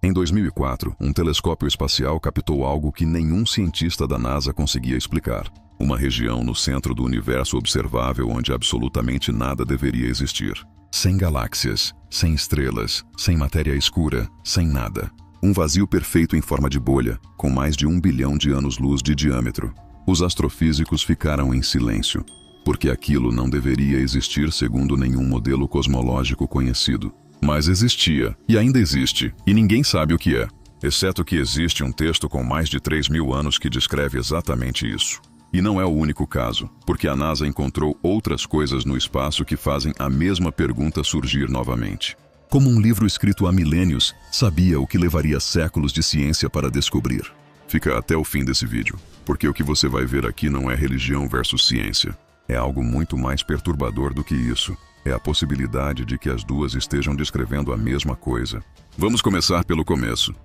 Em 2004, um telescópio espacial captou algo que nenhum cientista da NASA conseguia explicar. Uma região no centro do universo observável onde absolutamente nada deveria existir. Sem galáxias, sem estrelas, sem matéria escura, sem nada. Um vazio perfeito em forma de bolha, com mais de 1 bilhão de anos-luz de diâmetro. Os astrofísicos ficaram em silêncio, porque aquilo não deveria existir segundo nenhum modelo cosmológico conhecido. Mas existia, e ainda existe, e ninguém sabe o que é. Exceto que existe um texto com mais de 3.000 anos que descreve exatamente isso. E não é o único caso, porque a NASA encontrou outras coisas no espaço que fazem a mesma pergunta surgir novamente. Como um livro escrito há milênios, sabia o que levaria séculos de ciência para descobrir. Fica até o fim desse vídeo, porque o que você vai ver aqui não é religião versus ciência. É algo muito mais perturbador do que isso. É a possibilidade de que as duas estejam descrevendo a mesma coisa. Vamos começar pelo começo.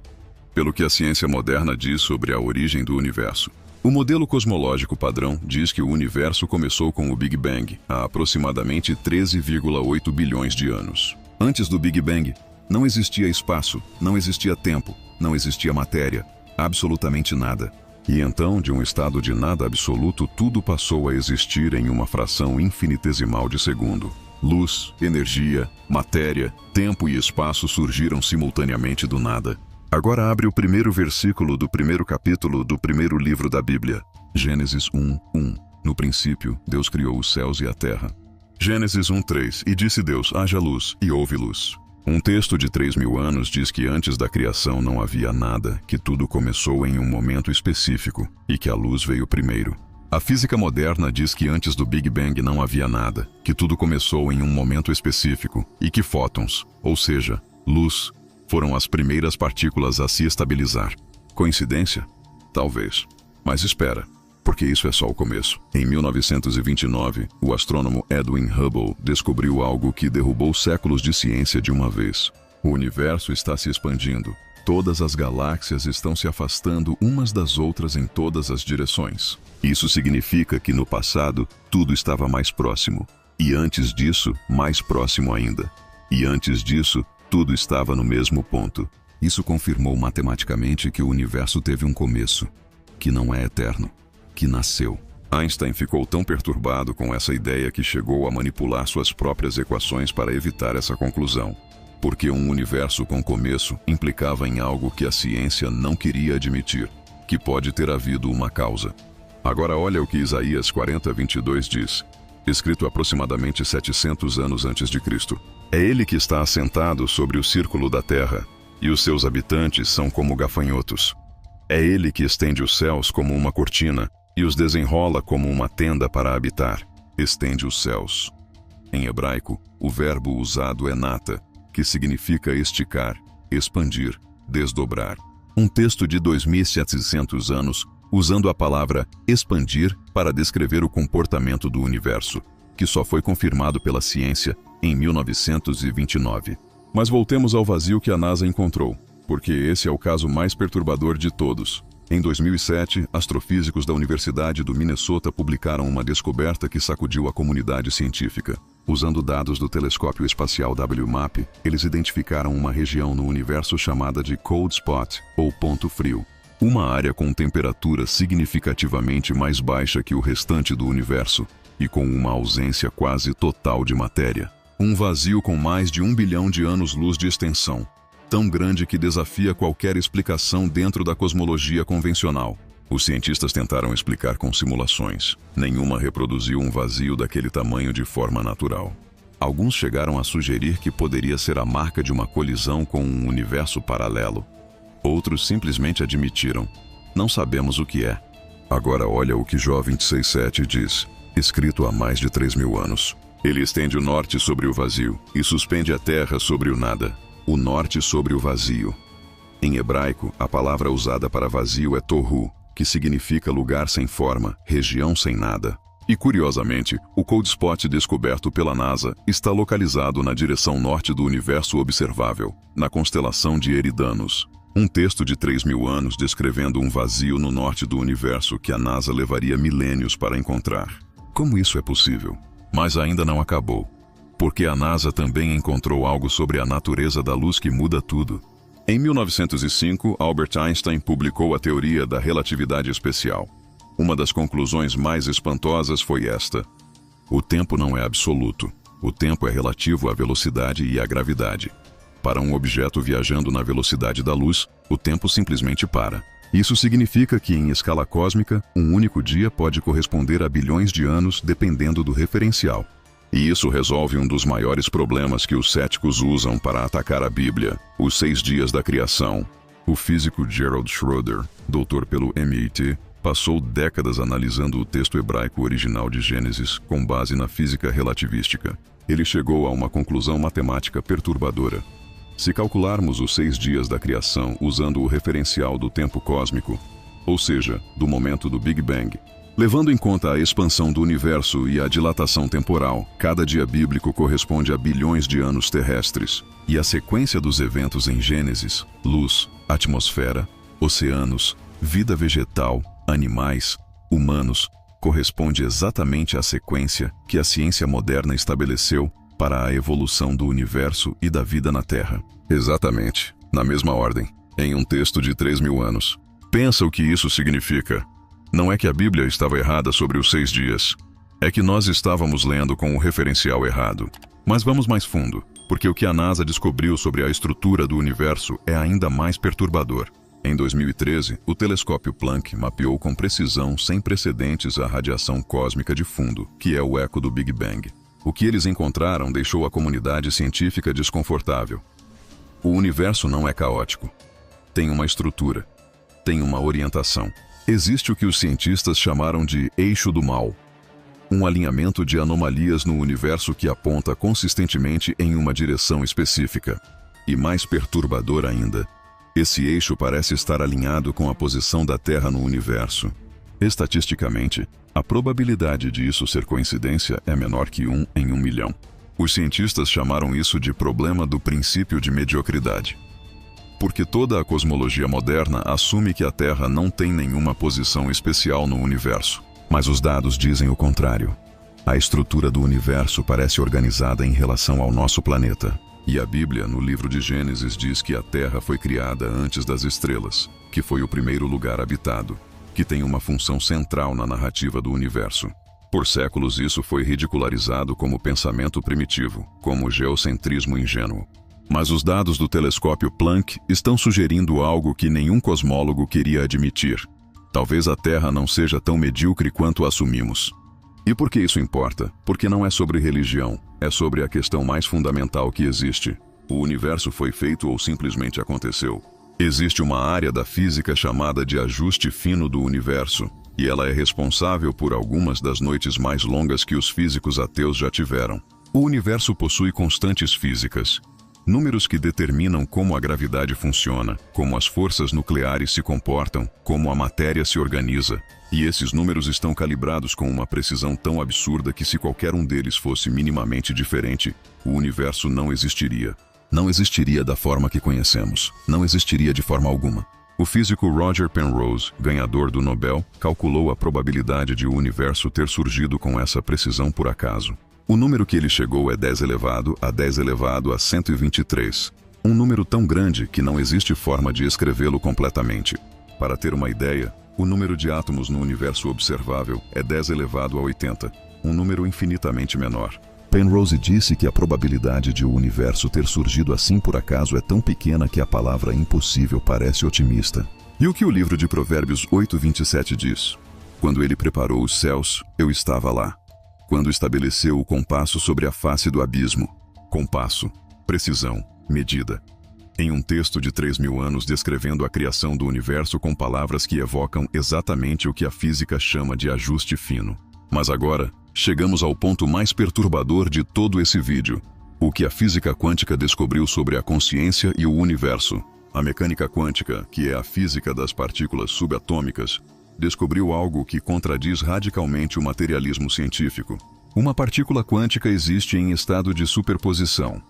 Pelo que a ciência moderna diz sobre a origem do universo. O modelo cosmológico padrão diz que o universo começou com o Big Bang, há aproximadamente 13,8 bilhões de anos. Antes do Big Bang, não existia espaço, não existia tempo, não existia matéria, absolutamente nada. E então, de um estado de nada absoluto, tudo passou a existir em uma fração infinitesimal de segundo. Luz, energia, matéria, tempo e espaço surgiram simultaneamente do nada. Agora abre o primeiro versículo do primeiro capítulo do primeiro livro da Bíblia. Gênesis 1:1. No princípio, Deus criou os céus e a terra. Gênesis 1:3. E disse Deus, haja luz, e houve luz. Um texto de 3.000 anos diz que antes da criação não havia nada, que tudo começou em um momento específico, e que a luz veio primeiro. A física moderna diz que antes do Big Bang não havia nada, que tudo começou em um momento específico, e que fótons, ou seja, luz, foram as primeiras partículas a se estabilizar. Coincidência? Talvez. Mas espera, porque isso é só o começo. Em 1929, o astrônomo Edwin Hubble descobriu algo que derrubou séculos de ciência de uma vez. O universo está se expandindo. Todas as galáxias estão se afastando umas das outras em todas as direções. Isso significa que no passado, tudo estava mais próximo. E antes disso, mais próximo ainda. E antes disso, tudo estava no mesmo ponto. Isso confirmou matematicamente que o universo teve um começo, que não é eterno, que nasceu. Einstein ficou tão perturbado com essa ideia que chegou a manipular suas próprias equações para evitar essa conclusão. Porque um universo com começo implicava em algo que a ciência não queria admitir, que pode ter havido uma causa. Agora olha o que Isaías 40:22 diz, escrito aproximadamente 700 anos antes de Cristo. É ele que está assentado sobre o círculo da terra, e os seus habitantes são como gafanhotos. É ele que estende os céus como uma cortina, e os desenrola como uma tenda para habitar. Estende os céus. Em hebraico, o verbo usado é nata, que significa esticar, expandir, desdobrar. Um texto de 2.700 anos, usando a palavra expandir para descrever o comportamento do universo, que só foi confirmado pela ciência em 1929. Mas voltemos ao vazio que a NASA encontrou, porque esse é o caso mais perturbador de todos. Em 2007, astrofísicos da Universidade do Minnesota publicaram uma descoberta que sacudiu a comunidade científica. Usando dados do telescópio espacial WMAP, eles identificaram uma região no universo chamada de Cold Spot, ou ponto frio. Uma área com temperatura significativamente mais baixa que o restante do universo, e com uma ausência quase total de matéria. Um vazio com mais de 1 bilhão de anos-luz de extensão, tão grande que desafia qualquer explicação dentro da cosmologia convencional. Os cientistas tentaram explicar com simulações. Nenhuma reproduziu um vazio daquele tamanho de forma natural. Alguns chegaram a sugerir que poderia ser a marca de uma colisão com um universo paralelo. Outros simplesmente admitiram: não sabemos o que é. Agora olha o que Jó 26:7 diz, escrito há mais de 3.000 anos. Ele estende o norte sobre o vazio e suspende a terra sobre o nada. O norte sobre o vazio. Em hebraico, a palavra usada para vazio é tohu, que significa lugar sem forma, região sem nada. E curiosamente, o Cold Spot descoberto pela NASA está localizado na direção norte do universo observável, na constelação de Eridanos. Um texto de 3.000 anos descrevendo um vazio no norte do universo que a NASA levaria milênios para encontrar. Como isso é possível? Mas ainda não acabou. Porque a NASA também encontrou algo sobre a natureza da luz que muda tudo. Em 1905, Albert Einstein publicou a teoria da relatividade especial. Uma das conclusões mais espantosas foi esta: o tempo não é absoluto. O tempo é relativo à velocidade e à gravidade. Para um objeto viajando na velocidade da luz, o tempo simplesmente para. Isso significa que, em escala cósmica, um único dia pode corresponder a bilhões de anos dependendo do referencial. E isso resolve um dos maiores problemas que os céticos usam para atacar a Bíblia: os 6 dias da criação. O físico Gerald Schroeder, doutor pelo MIT, passou décadas analisando o texto hebraico original de Gênesis com base na física relativística. Ele chegou a uma conclusão matemática perturbadora. Se calcularmos os 6 dias da criação usando o referencial do tempo cósmico, ou seja, do momento do Big Bang, levando em conta a expansão do universo e a dilatação temporal, cada dia bíblico corresponde a bilhões de anos terrestres. E a sequência dos eventos em Gênesis, luz, atmosfera, oceanos, vida vegetal, animais, humanos, corresponde exatamente à sequência que a ciência moderna estabeleceu para a evolução do universo e da vida na Terra. Exatamente, na mesma ordem, em um texto de 3.000 anos. Pensa o que isso significa. Não é que a Bíblia estava errada sobre os 6 dias. É que nós estávamos lendo com o referencial errado. Mas vamos mais fundo, porque o que a NASA descobriu sobre a estrutura do universo é ainda mais perturbador. Em 2013, o telescópio Planck mapeou com precisão sem precedentes a radiação cósmica de fundo, que é o eco do Big Bang. O que eles encontraram deixou a comunidade científica desconfortável. O universo não é caótico. Tem uma estrutura. Tem uma orientação. Existe o que os cientistas chamaram de eixo do mal. Um alinhamento de anomalias no universo que aponta consistentemente em uma direção específica. E mais perturbador ainda, esse eixo parece estar alinhado com a posição da Terra no universo. Estatisticamente, a probabilidade de isso ser coincidência é menor que 1 em 1 milhão. Os cientistas chamaram isso de problema do princípio de mediocridade. Porque toda a cosmologia moderna assume que a Terra não tem nenhuma posição especial no universo. Mas os dados dizem o contrário. A estrutura do universo parece organizada em relação ao nosso planeta. E a Bíblia, no livro de Gênesis, diz que a Terra foi criada antes das estrelas, que foi o primeiro lugar habitado, que tem uma função central na narrativa do universo. Por séculos isso foi ridicularizado como pensamento primitivo, como geocentrismo ingênuo. Mas os dados do telescópio Planck estão sugerindo algo que nenhum cosmólogo queria admitir. Talvez a Terra não seja tão medíocre quanto assumimos. E por que isso importa? Porque não é sobre religião, é sobre a questão mais fundamental que existe. O universo foi feito ou simplesmente aconteceu? Existe uma área da física chamada de ajuste fino do universo, e ela é responsável por algumas das noites mais longas que os físicos ateus já tiveram. O universo possui constantes físicas. Números que determinam como a gravidade funciona, como as forças nucleares se comportam, como a matéria se organiza. E esses números estão calibrados com uma precisão tão absurda que se qualquer um deles fosse minimamente diferente, o universo não existiria. Não existiria da forma que conhecemos. Não existiria de forma alguma. O físico Roger Penrose, ganhador do Nobel, calculou a probabilidade de o universo ter surgido com essa precisão por acaso. O número que ele chegou é 10 elevado a 10 elevado a 123. Um número tão grande que não existe forma de escrevê-lo completamente. Para ter uma ideia, o número de átomos no universo observável é 10 elevado a 80, um número infinitamente menor. Penrose disse que a probabilidade de o universo ter surgido assim por acaso é tão pequena que a palavra impossível parece otimista. E o que o livro de Provérbios 8:27 diz? Quando ele preparou os céus, eu estava lá. Quando estabeleceu o compasso sobre a face do abismo. Compasso, precisão, medida. Em um texto de 3.000 anos descrevendo a criação do universo com palavras que evocam exatamente o que a física chama de ajuste fino. Mas agora, chegamos ao ponto mais perturbador de todo esse vídeo. O que a física quântica descobriu sobre a consciência e o universo. A mecânica quântica, que é a física das partículas subatômicas, descobriu algo que contradiz radicalmente o materialismo científico. Uma partícula quântica existe em estado de superposição.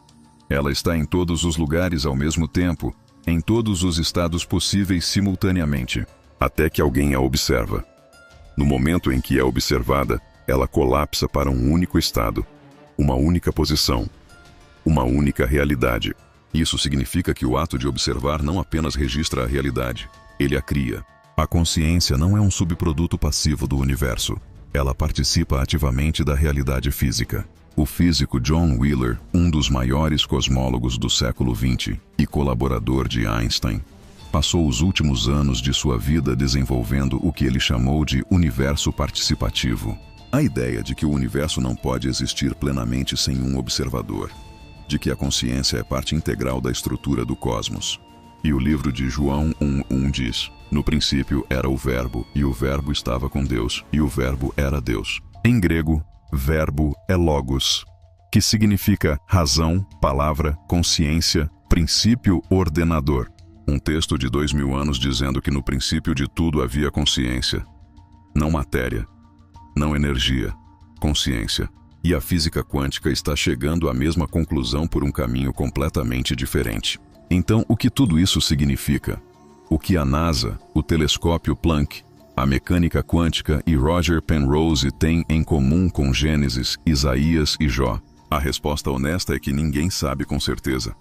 Ela está em todos os lugares ao mesmo tempo, em todos os estados possíveis simultaneamente, até que alguém a observa. No momento em que é observada, ela colapsa para um único estado, uma única posição, uma única realidade. Isso significa que o ato de observar não apenas registra a realidade, ele a cria. A consciência não é um subproduto passivo do universo. Ela participa ativamente da realidade física. O físico John Wheeler, um dos maiores cosmólogos do século XX e colaborador de Einstein, passou os últimos anos de sua vida desenvolvendo o que ele chamou de universo participativo. A ideia de que o universo não pode existir plenamente sem um observador, de que a consciência é parte integral da estrutura do cosmos. E o livro de João 1:1 diz: no princípio era o Verbo, e o Verbo estava com Deus, e o Verbo era Deus. Em grego, verbo é logos, que significa razão, palavra, consciência, princípio ordenador. Um texto de 2000 anos dizendo que no princípio de tudo havia consciência. Não matéria, não energia, consciência. E a física quântica está chegando à mesma conclusão por um caminho completamente diferente. Então, o que tudo isso significa? O que a NASA, o telescópio Planck, a mecânica quântica e Roger Penrose têm em comum com Gênesis, Isaías e Jó? A resposta honesta é que ninguém sabe com certeza.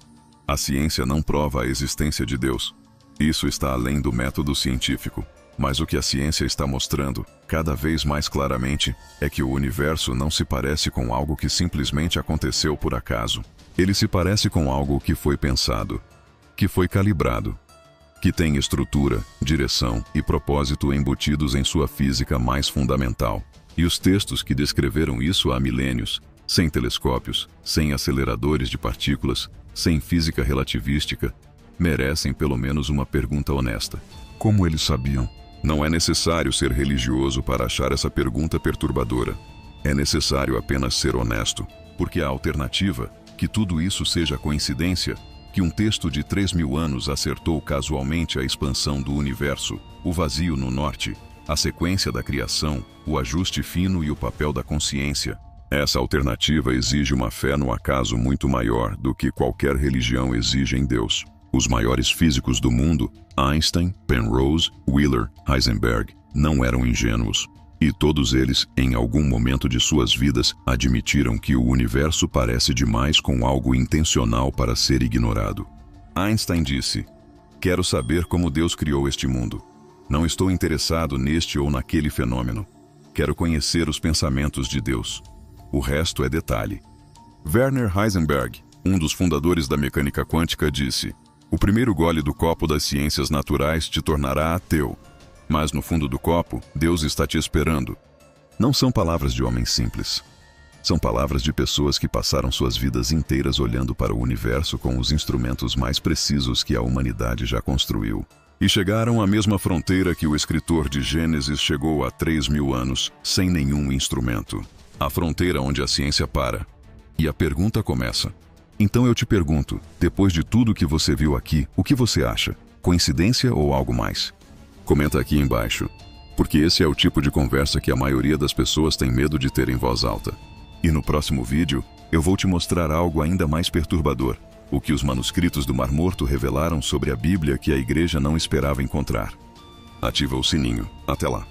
A ciência não prova a existência de Deus. Isso está além do método científico. Mas o que a ciência está mostrando, cada vez mais claramente, é que o universo não se parece com algo que simplesmente aconteceu por acaso. Ele se parece com algo que foi pensado, que foi calibrado, que tem estrutura, direção e propósito embutidos em sua física mais fundamental. E os textos que descreveram isso há milênios, sem telescópios, sem aceleradores de partículas, sem física relativística, merecem pelo menos uma pergunta honesta. Como eles sabiam? Não é necessário ser religioso para achar essa pergunta perturbadora. É necessário apenas ser honesto, porque a alternativa, que tudo isso seja coincidência, que um texto de 3.000 anos acertou casualmente a expansão do universo, o vazio no norte, a sequência da criação, o ajuste fino e o papel da consciência. Essa alternativa exige uma fé no acaso muito maior do que qualquer religião exige em Deus. Os maiores físicos do mundo, Einstein, Penrose, Wheeler, Heisenberg, não eram ingênuos. E todos eles, em algum momento de suas vidas, admitiram que o universo parece demais com algo intencional para ser ignorado. Einstein disse: "Quero saber como Deus criou este mundo. Não estou interessado neste ou naquele fenômeno. Quero conhecer os pensamentos de Deus. O resto é detalhe." Werner Heisenberg, um dos fundadores da mecânica quântica, disse: "O primeiro gole do copo das ciências naturais te tornará ateu. Mas no fundo do copo, Deus está te esperando." Não são palavras de homens simples. São palavras de pessoas que passaram suas vidas inteiras olhando para o universo com os instrumentos mais precisos que a humanidade já construiu. E chegaram à mesma fronteira que o escritor de Gênesis chegou há 3.000 anos, sem nenhum instrumento. A fronteira onde a ciência para. E a pergunta começa. Então eu te pergunto, depois de tudo que você viu aqui, o que você acha? Coincidência ou algo mais? Comenta aqui embaixo, porque esse é o tipo de conversa que a maioria das pessoas tem medo de ter em voz alta. E no próximo vídeo, eu vou te mostrar algo ainda mais perturbador, o que os manuscritos do Mar Morto revelaram sobre a Bíblia que a igreja não esperava encontrar. Ativa o sininho. Até lá.